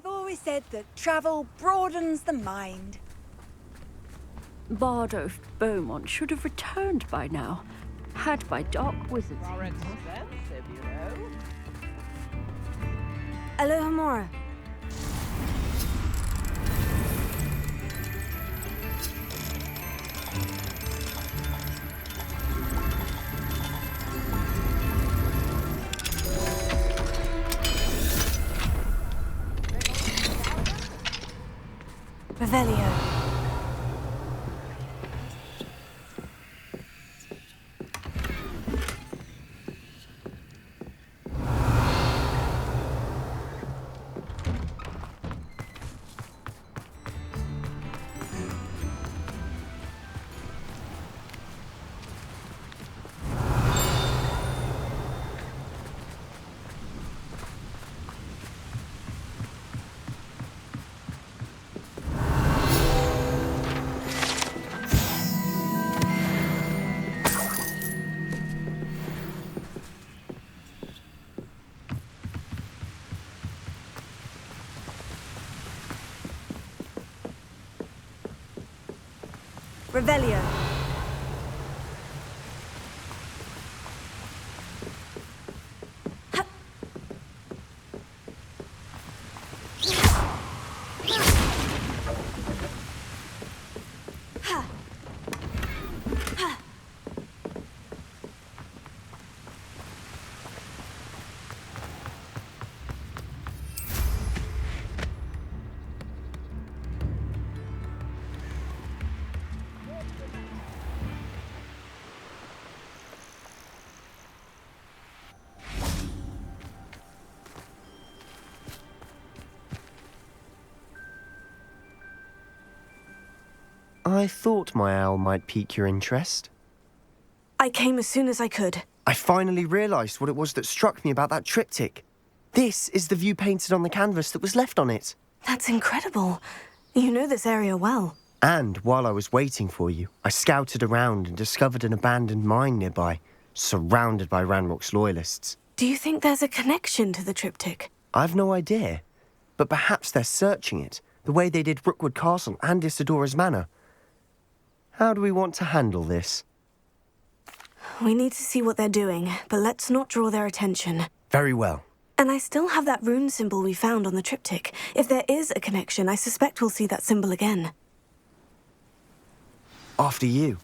I've always said that travel broadens the mind. Bardo Beaumont should have returned by now, had by dark wizards. Are expensive, you know. Alohomora. Revelio. Revelio. I thought my owl might pique your interest. I came as soon as I could. I finally realised what it was that struck me about that triptych. This is the view painted on the canvas that was left on it. That's incredible. You know this area well. And while I was waiting for you, I scouted around and discovered an abandoned mine nearby, surrounded by Ranrock's loyalists. Do you think there's a connection to the triptych? I've no idea, but perhaps they're searching it, the way they did Rookwood Castle and Isidora's Manor. How do we want to handle this? We need to see what they're doing, but let's not draw their attention. Very well. And I still have that rune symbol we found on the triptych. If there is a connection, I suspect we'll see that symbol again. After you.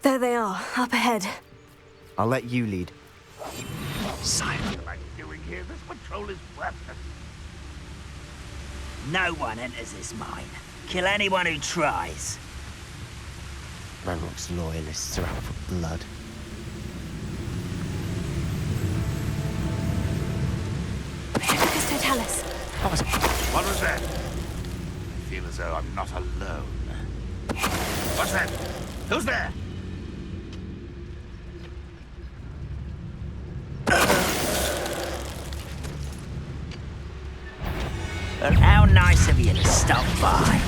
There they are, up ahead. I'll let you lead. Silence! What am I doing here? This patrol is worthless. No one enters this mine. Kill anyone who tries. Ranrock's loyalists are out for blood. Hibicus totalis. What was that? I feel as though I'm not alone. What's that? Who's there? But how nice of you to stop by.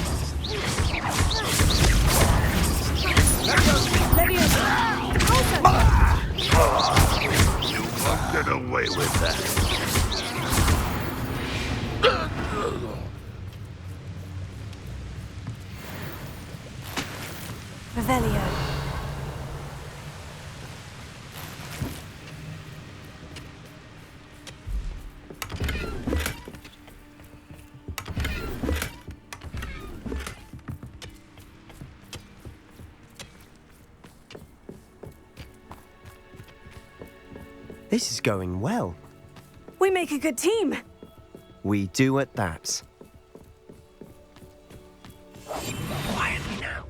You won't get away with that. Revelio. This is going well. We make a good team. We do at that. Quietly now.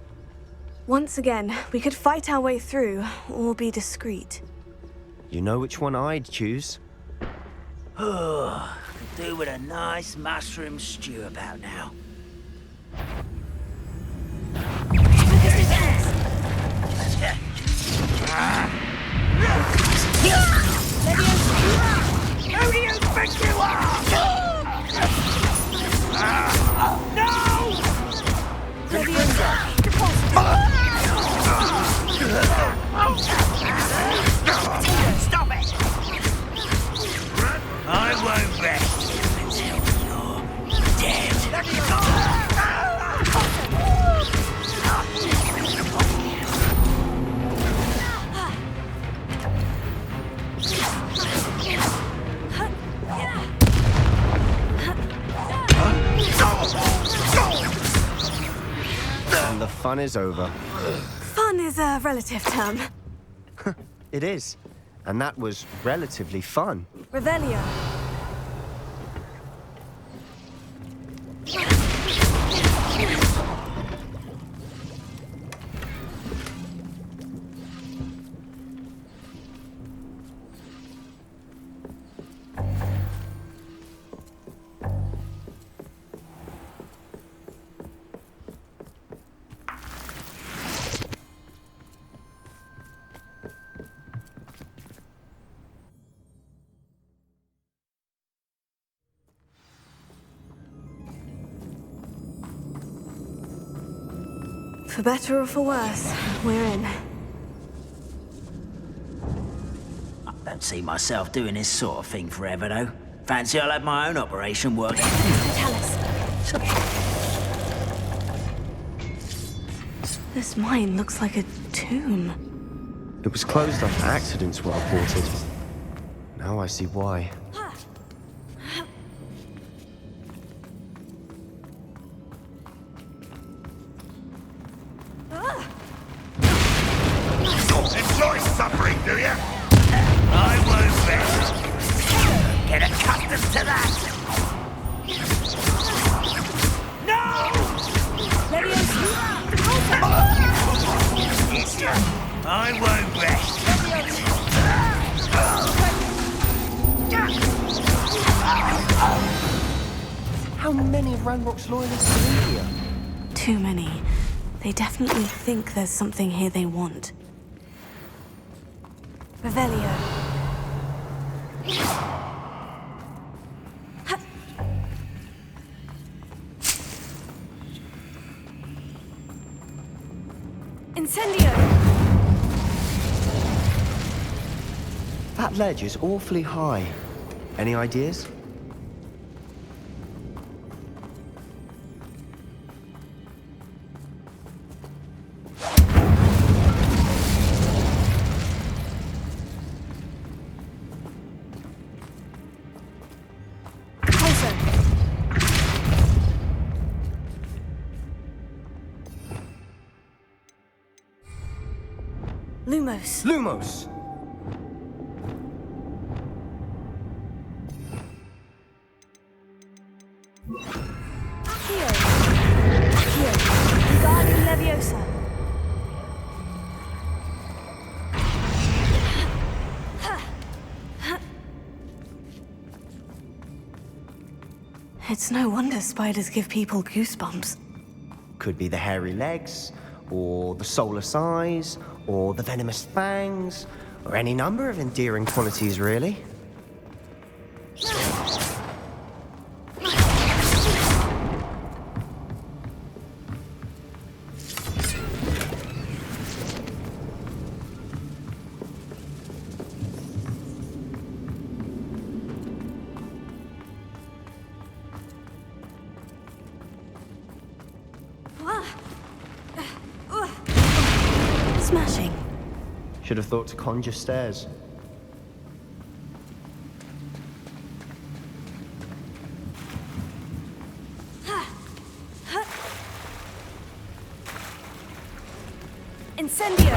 Once again, we could fight our way through, or be discreet. You know which one I'd choose? Oh, could do with a nice mushroom stew about now. Who do you think you are? No! Stop it! I won't rest until you're dead. And the fun is over. Fun is a relative term. It is. And that was relatively fun. Revelio. For better or for worse, we're in. I don't see myself doing this sort of thing forever, though. Fancy I'll have my own operation working. Tell us. This mine looks like a tomb. It was closed after accidents were reported. Now I see why. Enjoy suffering, do you? I won't rest. Get accustomed to that. No! I won't rest. How many of Ranrock's loyalists are in here? Too many. They definitely think there's something here they want. Revelio. Incendio! That ledge is awfully high. Any ideas? Lumos. Lumos! Accio. Accio. Wingardium Leviosa. It's no wonder spiders give people goosebumps. Could be the hairy legs, or the soulless eyes, or the venomous fangs, or any number of endearing qualities, really. Smashing. Should have thought to conjure stairs. Incendio.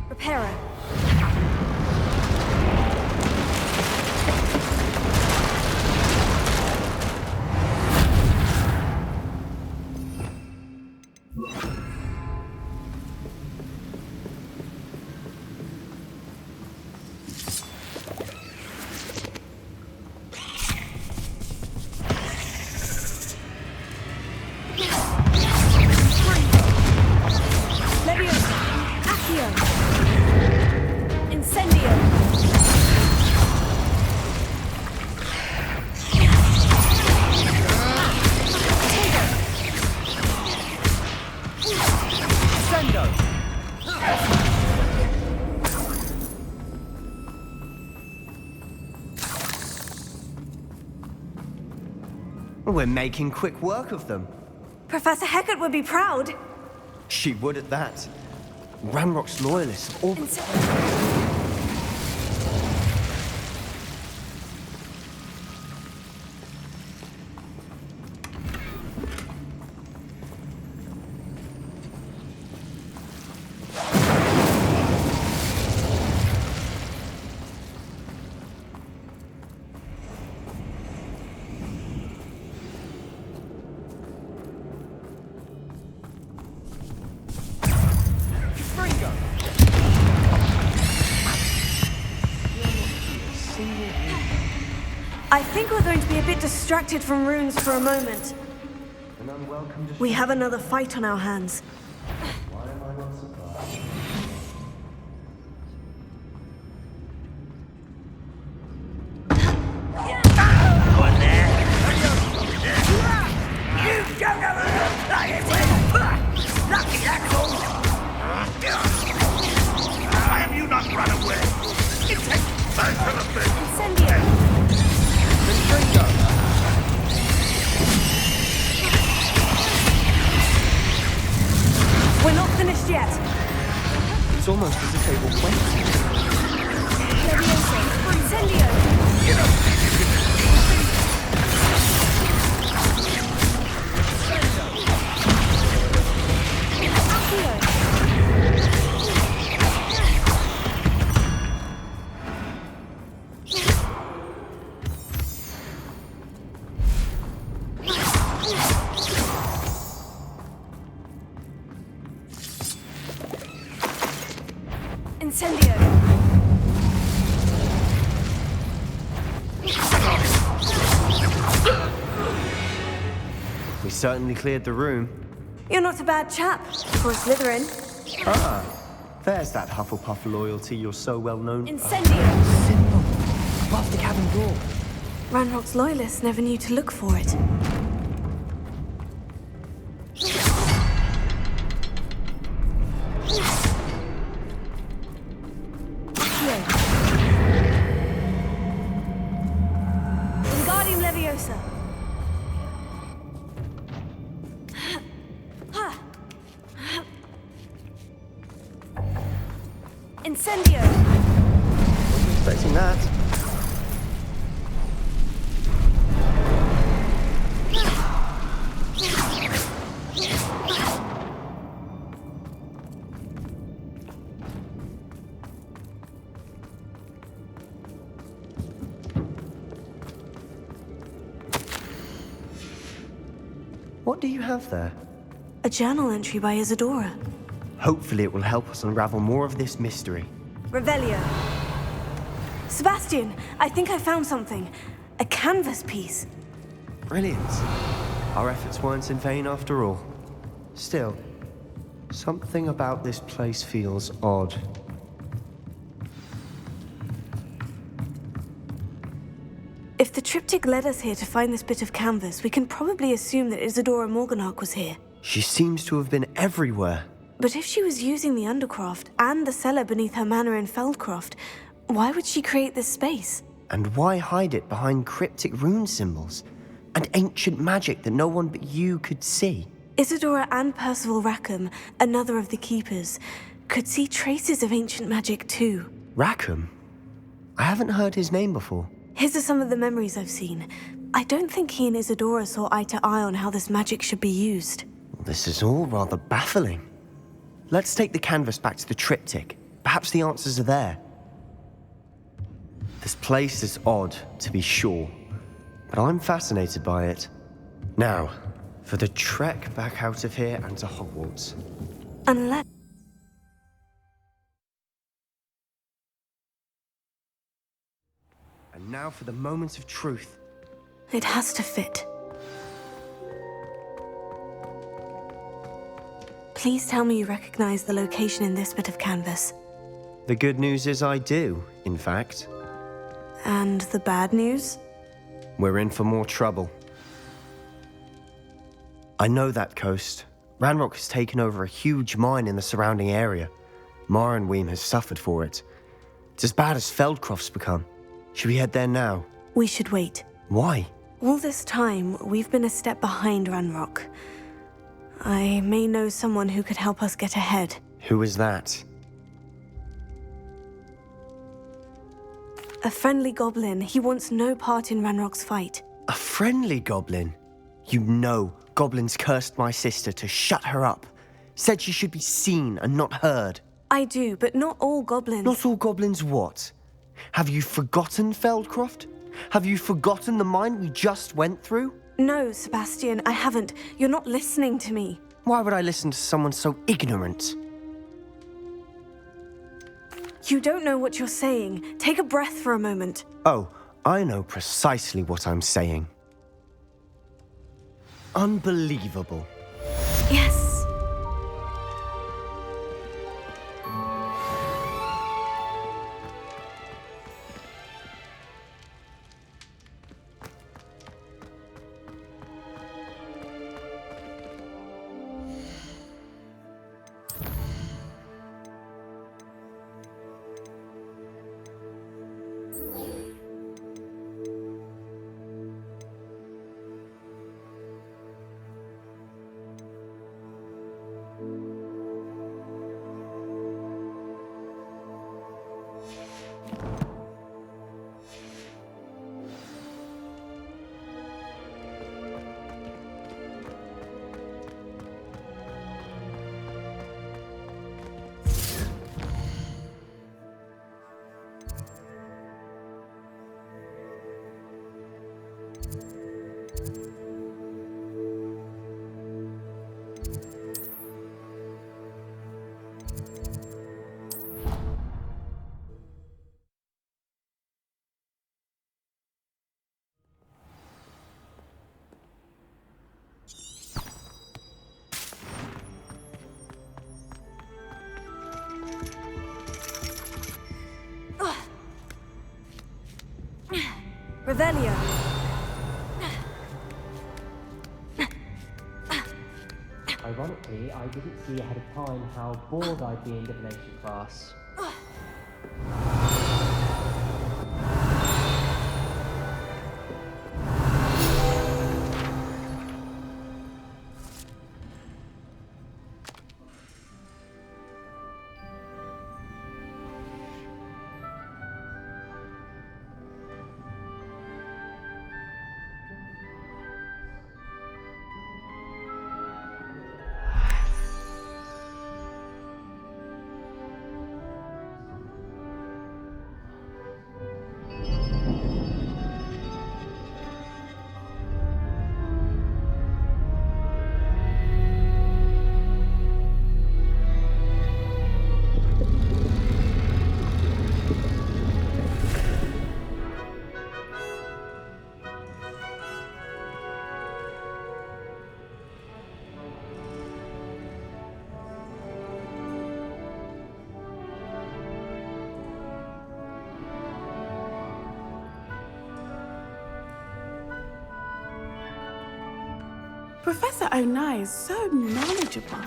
Reparo. We're making quick work of them. Professor Hecat would be proud. She would at that. Ranrock's loyalists have all... I think we're going to be a bit distracted from runes for a moment. We have another fight on our hands. Why have you not run away? We're not finished yet. It's almost as if they were waiting. Incendio! We certainly cleared the room. You're not a bad chap for a Slytherin. Ah, there's that Hufflepuff loyalty you're so well known. Incendio! Symbol above the cabin door. Ranrock's loyalists never knew to look for it. Wingardium Leviosa. Incendio! Expecting that. What do you have there? A journal entry by Isadora. Hopefully it will help us unravel more of this mystery. Revelio. Sebastian, I think I found something. A canvas piece. Brilliant. Our efforts weren't in vain after all. Still, something about this place feels odd. If the triptych led us here to find this bit of canvas, we can probably assume that Isadora Morganach was here. She seems to have been everywhere. But if she was using the Undercroft and the cellar beneath her manor in Feldcroft, why would she create this space? And why hide it behind cryptic rune symbols? And ancient magic that no one but you could see? Isadora and Percival Rackham, another of the Keepers, could see traces of ancient magic too. Rackham? I haven't heard his name before. His are some of the memories I've seen. I don't think he and Isadora saw eye to eye on how this magic should be used. This is all rather baffling. Let's take the canvas back to the triptych. Perhaps the answers are there. This place is odd, to be sure, but I'm fascinated by it. Now, for the trek back out of here and to Hogwarts. Unless... And now for the moment of truth. It has to fit. Please tell me you recognize the location in this bit of canvas. The good news is I do, in fact. And the bad news? We're in for more trouble. I know that coast. Ranrock has taken over a huge mine in the surrounding area. Marrenweem has suffered for it. It's as bad as Feldcroft's become. Should we head there now? We should wait. Why? All this time, we've been a step behind Ranrock. I may know someone who could help us get ahead. Who is that? A friendly goblin. He wants no part in Ranrock's fight. A friendly goblin? You know goblins cursed my sister to shut her up. Said she should be seen and not heard. I do, but not all goblins. Not all goblins what? Have you forgotten Feldcroft? Have you forgotten the mine we just went through? No, Sebastian, I haven't. You're not listening to me. Why would I listen to someone so ignorant? You don't know what you're saying. Take a breath for a moment. Oh, I know precisely what I'm saying. Unbelievable. Yes. Revelio. Ironically, I didn't see ahead of time how bored I'd be in divination class. Professor Onai is so knowledgeable.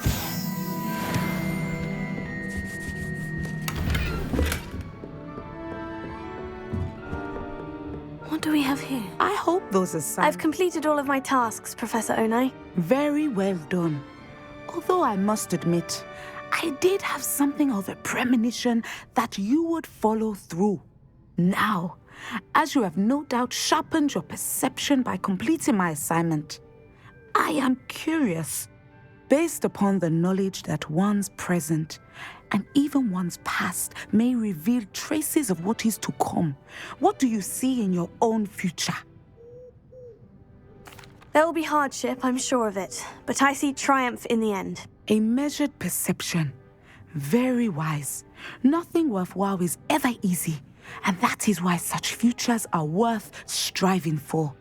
What do we have here? I hope those are signs. I've completed all of my tasks, Professor Onai. Very well done. Although I must admit, I did have something of a premonition that you would follow through. Now, as you have no doubt sharpened your perception by completing my assignment, I am curious, based upon the knowledge that one's present and even one's past may reveal traces of what is to come. What do you see in your own future? There will be hardship, I'm sure of it, but I see triumph in the end. A measured perception. Very wise. Nothing worthwhile is ever easy, and that is why such futures are worth striving for.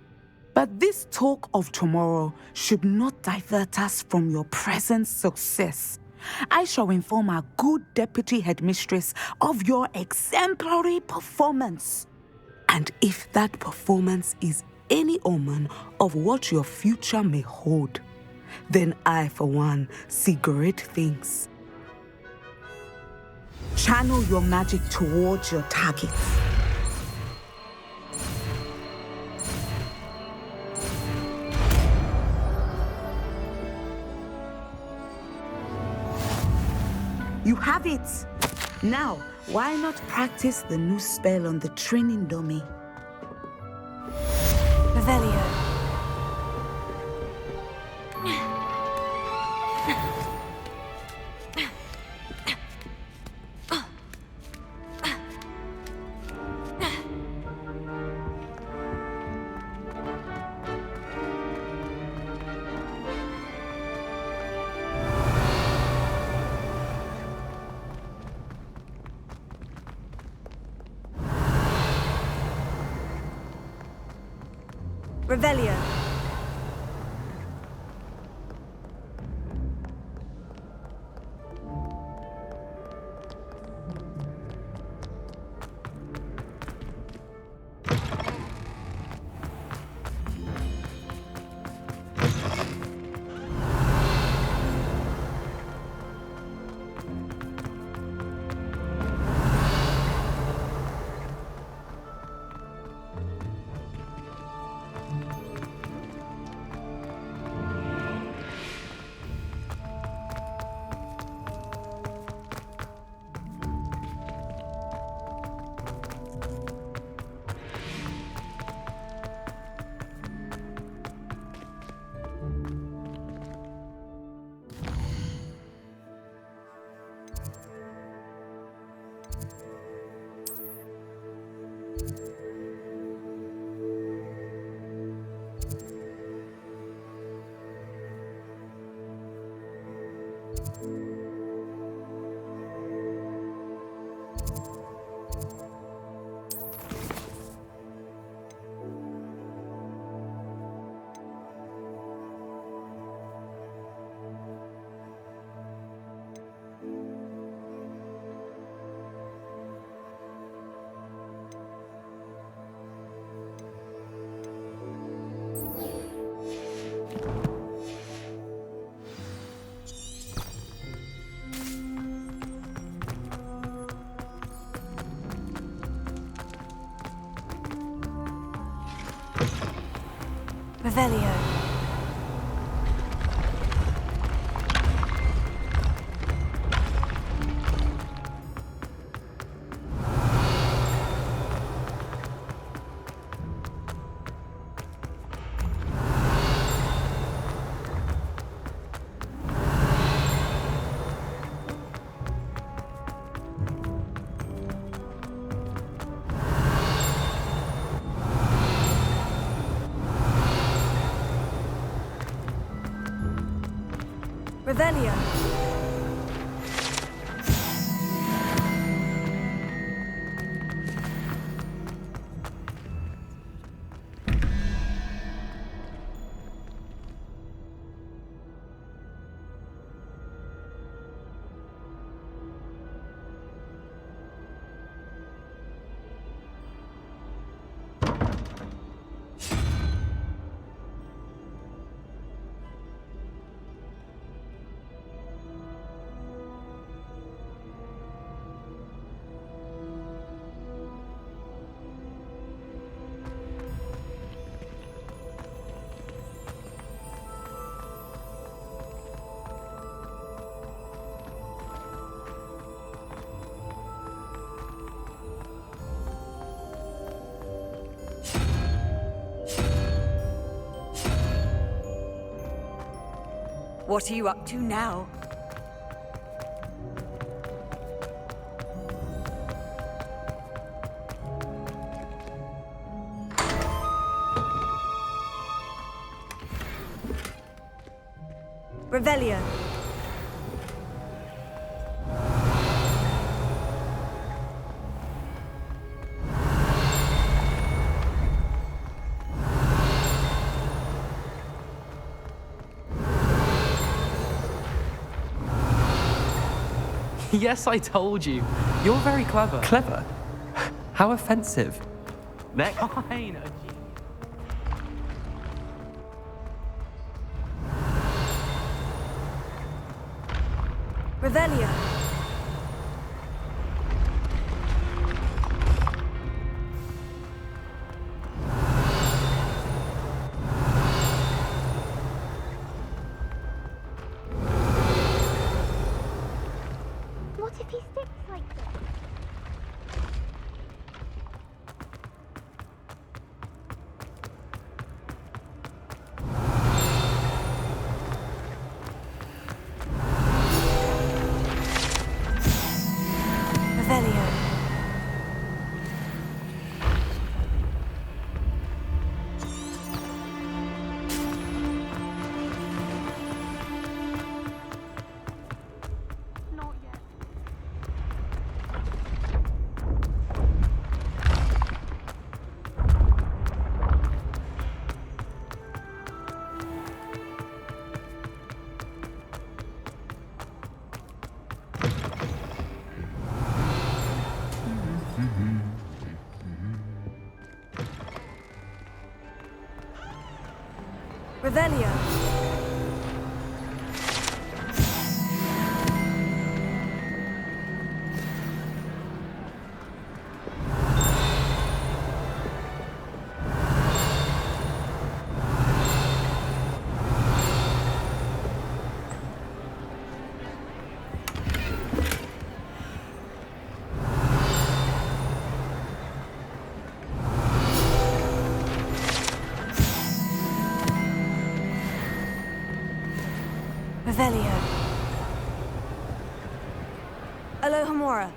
But this talk of tomorrow should not divert us from your present success. I shall inform our good deputy headmistress of your exemplary performance. And if that performance is any omen of what your future may hold, then I, for one, see great things. Channel your magic towards your targets. You have it! Now, why not practice the new spell on the training dummy? Revelio. Revelio. Revelio. Revelio. What are you up to now? Revelio. Yes, I told you. You're very clever. Clever? How offensive. Next. Fine. Revelio. What if he sticks like this? Revelio. Not yet. Revelio. Revelio. Alohomora.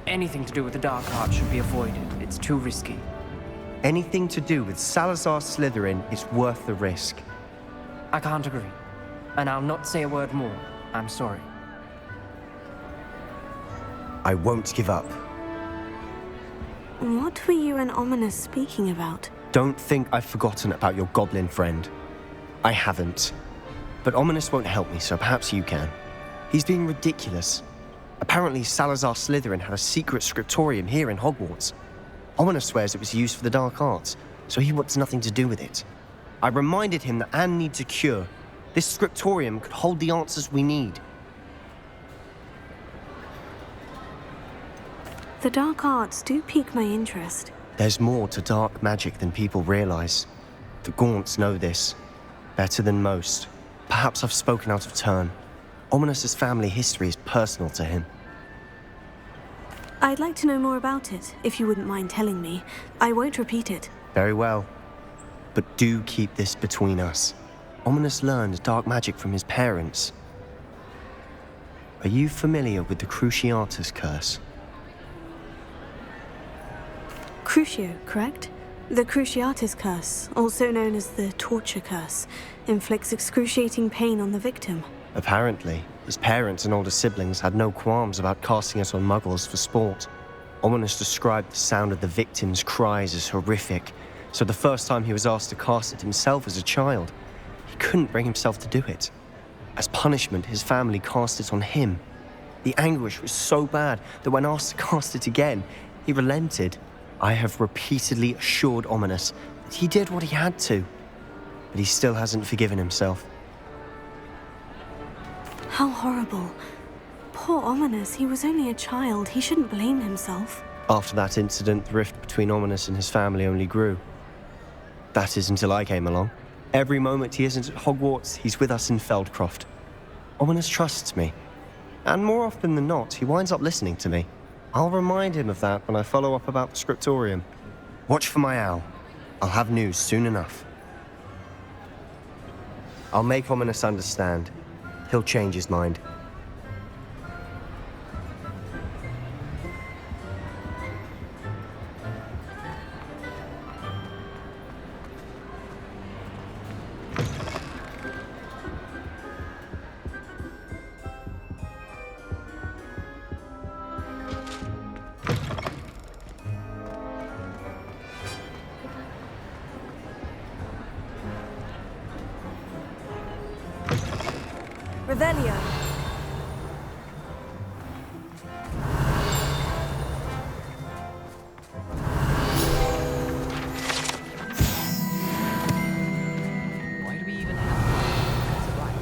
Anything to do with the dark arts should be avoided. It's too risky. Anything to do with Salazar Slytherin is worth the risk. I can't agree. And I'll not say a word more. I'm sorry. I won't give up. What were you and Ominous speaking about? Don't think I've forgotten about your goblin friend. I haven't. But Ominous won't help me, so perhaps you can. He's being ridiculous. Apparently, Salazar Slytherin had a secret scriptorium here in Hogwarts. Ominous swears it was used for the dark arts, so he wants nothing to do with it. I reminded him that Anne needs a cure. This scriptorium could hold the answers we need. The dark arts do pique my interest. There's more to dark magic than people realize. The Gaunts know this. Better than most. Perhaps I've spoken out of turn. Ominous's family history is personal to him. I'd like to know more about it, if you wouldn't mind telling me. I won't repeat it. Very well. But do keep this between us. Ominous learned dark magic from his parents. Are you familiar with the Cruciatus Curse? Crucio, correct? The Cruciatus Curse, also known as the Torture Curse, inflicts excruciating pain on the victim. Apparently, his parents and older siblings had no qualms about casting it on muggles for sport. Ominous described the sound of the victim's cries as horrific, so the first time he was asked to cast it himself as a child, he couldn't bring himself to do it. As punishment, his family cast it on him. The anguish was so bad that when asked to cast it again, he relented. I have repeatedly assured Ominous that he did what he had to, but he still hasn't forgiven himself. How horrible. Poor Ominous, he was only a child. He shouldn't blame himself. After that incident, the rift between Ominous and his family only grew. That is until I came along. Every moment he isn't at Hogwarts, he's with us in Feldcroft. Ominous trusts me. And more often than not, he winds up listening to me. I'll remind him of that when I follow up about the scriptorium. Watch for my owl. I'll have news soon enough. I'll make Ominous understand. He'll change his mind. Revelio. Why do we even have that's right,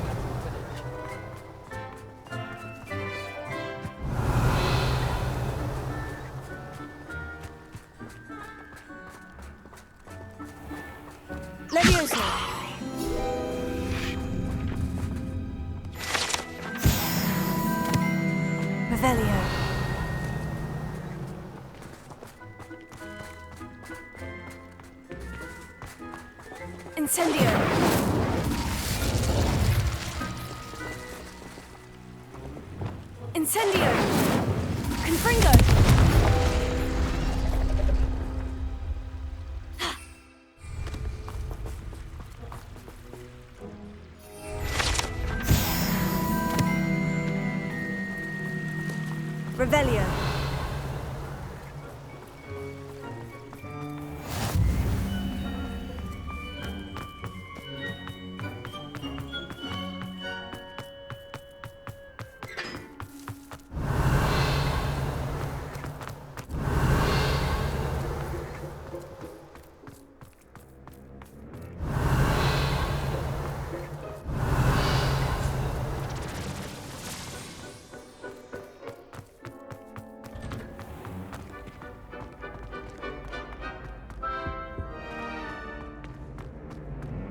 that's Levioso. Revelio. Incendio. Incendio. Confringo. Revelio.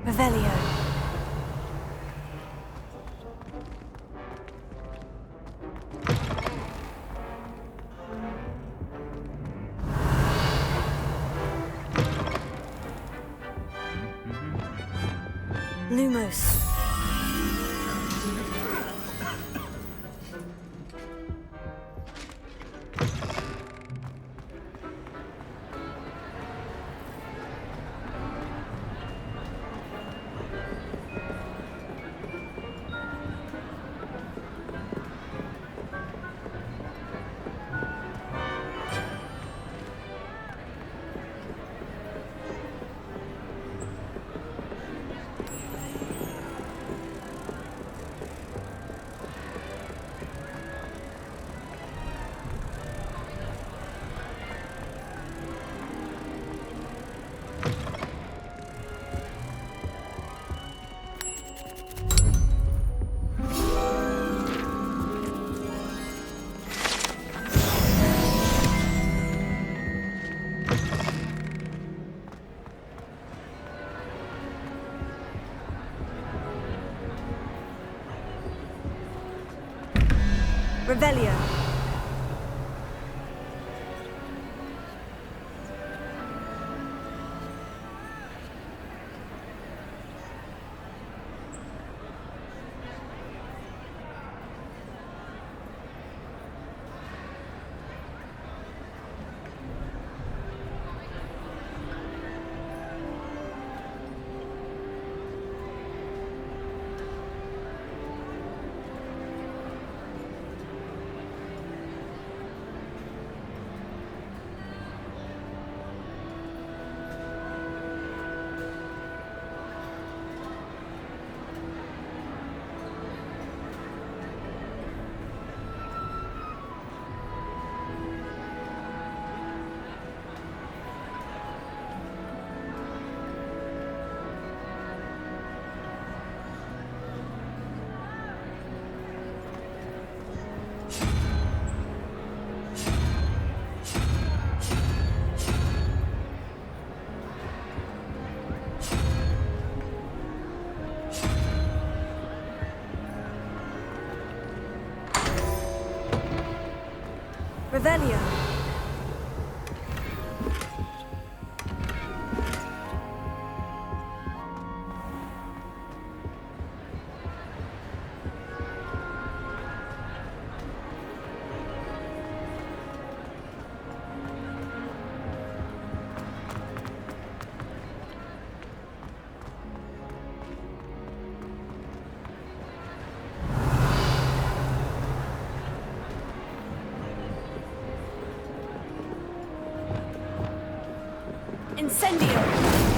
Revelio. Lumos. Revelio. Revelio. Incendio.